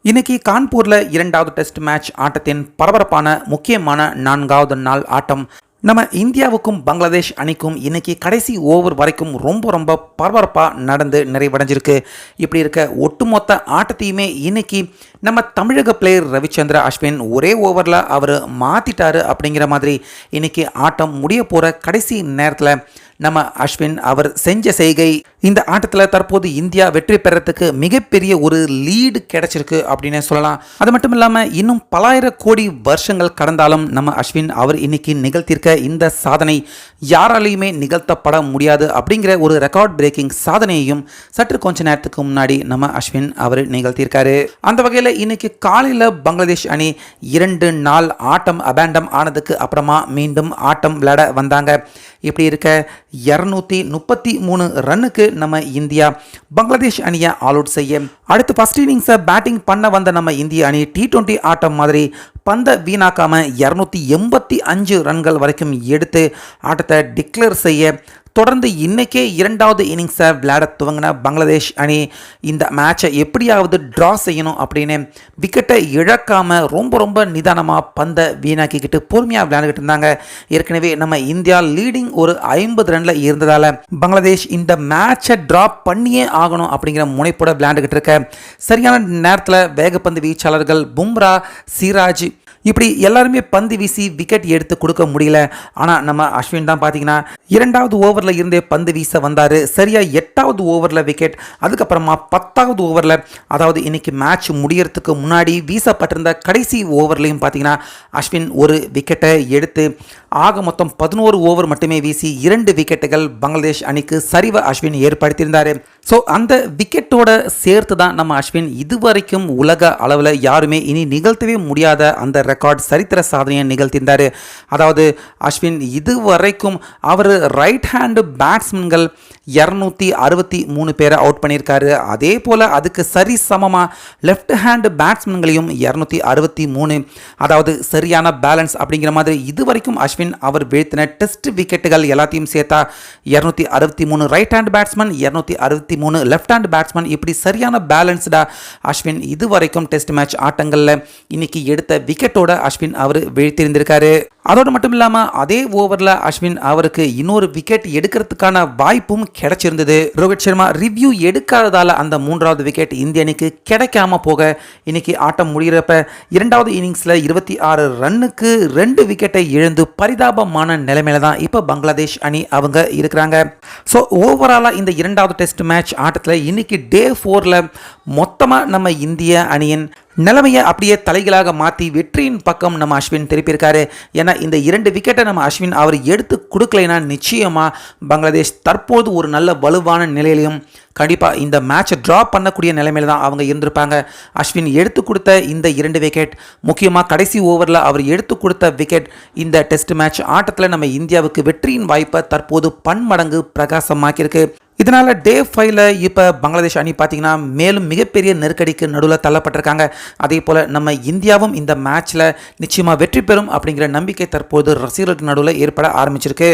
இன்னைக்கு கான்பூர்ல இரண்டாவது test match ஆட்டத்தின் பரபரப்பான முக்கியமான நான்காவது நாள் ஆட்டம் நம்ம இந்தியாவுக்கும் பங்களாதேஷ் அணிக்கும் இன்னைக்கு கடைசி ஓவர் வரைக்கும் ரொம்ப பரபரப்பாக நடந்து நிறைவடைஞ்சிருக்கு. இப்படி இருக்க ஒட்டுமொத்த ஆட்டத்தையுமே இன்னைக்கு நம்ம தமிழக பிளேயர் ரவிச்சந்திர அஸ்வின் ஒரே ஓவரில் அவர் மாற்றிட்டாரு அப்படிங்கிற மாதிரி இன்னைக்கு ஆட்டம் முடிய போகிற கடைசி நேரத்தில் நம்ம அஸ்வின் அவர் செஞ்ச செய்கை இந்த ஆட்டத்தில் தற்போது இந்தியா வெற்றி பெறத்துக்கு மிகப்பெரிய ஒரு லீடு கிடைச்சிருக்கு அப்படின்னு சொல்லலாம். அது மட்டும் இல்லாமல் இன்னும் பலாயிர கோடி வருஷங்கள் கடந்தாலும் நம்ம அஸ்வின் அவர் இன்னைக்கு நிகழ்த்தியிருக்க இந்த சாதனை யாராலையுமே நிகழ்த்தப்பட முடியாது அப்படிங்கிற ஒரு ரெக்கார்ட் பிரேக்கிங் சாதனையையும் சற்று கொஞ்ச நேரத்துக்கு முன்னாடி நம்ம அஸ்வின் அவர் நிகழ்த்தியிருக்காரு. அந்த வகையில் இன்னைக்கு காலையில் பங்களாதேஷ் அணி 2 நாள் ஆட்டம் அபேண்டம் ஆனதுக்கு அப்புறமா மீண்டும் ஆட்டம் விளையாட வந்தாங்க. இப்படி இருக்க 233 ரன்னுக்கு நம்ம இந்தியா பங்களாதேஷ் அணியை ஆல் அவுட் செய்ய அடுத்து ஃபர்ஸ்ட் இன்னிங்ஸை பேட்டிங் பண்ண வந்த நம்ம இந்திய அணி T20 ஆட்டம் மாதிரி பந்தை வீணாக்காம 285 ரன்கள் வரைக்கும் எடுத்து ஆட்டத்தை டிக்ளேர் செய்ய தொடர்ந்து இன்னைக்கே இரண்டாவது இன்னிங்ஸை விளையாட துவங்கின பங்களாதேஷ் அணி இந்த மேட்சை எப்படியாவது ட்ரா செய்யணும் அப்படின்னு விக்கெட்டை இழக்காமல் ரொம்ப நிதானமாக பந்தை வீணாக்கிக்கிட்டு பொறுமையாக விளையாண்டுக்கிட்டு இருந்தாங்க. ஏற்கனவே நம்ம இந்தியா லீடிங் ஒரு 50 ரனில் இருந்ததால் பங்களாதேஷ் இந்த மேட்சை ட்ரா பண்ணியே ஆகணும் அப்படிங்கிற முனைப்போட விளையாண்டுக்கிட்டு இருக்க சரியான நேரத்தில் வேகப்பந்து வீச்சாளர்கள் பும்ரா, சிராஜ் இப்படி எல்லாருமே பந்து வீசி விக்கெட் எடுத்து கொடுக்க முடியல. ஆனால் நம்ம அஸ்வின் தான் பார்த்தீங்கன்னா 2வது ஓவரில் இருந்தே பந்து வீச வந்தார். சரியாக 8வது ஓவரில் விக்கெட், அதுக்கப்புறமா 10வது ஓவரில், அதாவது இன்னைக்கு மேட்ச் முடியறதுக்கு முன்னாடி வீசப்பட்டிருந்த கடைசி ஓவர்லையும் பார்த்தீங்கன்னா அஸ்வின் ஒரு விக்கெட்டை எடுத்து ஆக மொத்தம் 11 ஓவர் மட்டுமே வீசி 2 விக்கெட்டுகள் பங்களாதேஷ் அணிக்கு சரிவை அஸ்வின் ஏற்படுத்தியிருந்தார். ஸோ அந்த விக்கெட்டோட சேர்த்து தான் நம்ம அஸ்வின் இதுவரைக்கும் உலக அளவில் யாருமே இனி நிகழ்த்தவே முடியாத அந்த ரெக்கார்ட் சரித்திர சாதனையை நிகழ்த்தியிருந்தார். அதாவது அஸ்வின் இதுவரைக்கும் அவர் ரைட் ஹேண்டு பேட்ஸ்மேன்கள் 263 பேரை அவுட் பண்ணியிருக்காரு. அதே போல் அதுக்கு சரி சமமாக லெஃப்ட் ஹேண்டு பேட்ஸ்மேன்களையும் 263, அதாவது சரியான பேலன்ஸ் அப்படிங்கிற மாதிரி இதுவரைக்கும் அஸ்வின் அவர் வீழ்த்தின டெஸ்ட் விக்கெட்டுகள் எல்லாத்தையும் சேர்த்தா 263 right hand batsman, 263 left hand batsman, இப்படி சரியான பேலன்ஸ்டா அஸ்வின் இதுவரைக்கும் டெஸ்ட் மேட்ச் ஆட்டங்களில் இன்னைக்கு எடுத்த விக்கெட்டோட அஸ்வின் அவர் வீழ்த்திருந்திருக்காரு. அதோடு மட்டும் இல்லாமல் அதே ஓவரில் அஸ்வின் அவருக்கு இன்னொரு விக்கெட் எடுக்கிறதுக்கான வாய்ப்பும் கிடைச்சிருந்தது. ரோஹித் சர்மா ரிவ்யூ எடுக்காததால் அந்த 3வது விக்கெட் இந்திய அணிக்கு கிடைக்காம போக இன்னைக்கு ஆட்டம் முடிகிறப்ப 2வது இன்னிங்ஸில் 26 ரன்னுக்கு 2 விக்கெட்டை இழந்து பரிதாபமான நிலைமையில தான் இப்போ பங்களாதேஷ் அணி அவங்க இருக்கிறாங்க. ஸோ ஓவராலாக இந்த 2வது டெஸ்ட் மேட்ச் ஆட்டத்தில் இன்னைக்கு டே 4ல் மொத்தமாக நம்ம இந்திய அணியின் நிலைமையை அப்படியே தலைகளாக மாற்றி வெற்றியின் பக்கம் நம்ம அஸ்வின் திருப்பியிருக்காரு. ஏன்னா இந்த 2 விக்கெட்டை நம்ம அஸ்வின் அவர் எடுத்து கொடுக்கலைன்னா நிச்சயமாக பங்களாதேஷ் தற்போது ஒரு நல்ல வலுவான நிலையிலையும் கண்டிப்பாக இந்த மேட்சை ட்ரா பண்ணக்கூடிய நிலைமையில தான் அவங்க இருந்திருப்பாங்க. அஸ்வின் எடுத்து கொடுத்த இந்த 2 விக்கெட், முக்கியமாக கடைசி ஓவரில் அவர் எடுத்து கொடுத்த விக்கெட் இந்த டெஸ்ட் மேட்ச் ஆட்டத்தில் நம்ம இந்தியாவுக்கு வெற்றியின் வாய்ப்பை தற்போது பன்மடங்கு பிரகாசமாக்கியிருக்கு. இதனால் டே 5ல் இப்போ பங்களாதேஷ் அணி பார்த்தீங்கன்னா மேலும் மிகப்பெரிய நெருக்கடிக்கு நடுவில் தள்ளப்பட்டிருக்காங்க. அதே போல் நம்ம இந்தியாவும் இந்த மேட்ச்சில் நிச்சயமாக வெற்றி பெறும் அப்படிங்கிற நம்பிக்கை தற்போது ரசிகர்களுக்கு நடுவில் ஏற்பட ஆரம்பிச்சிருக்கு.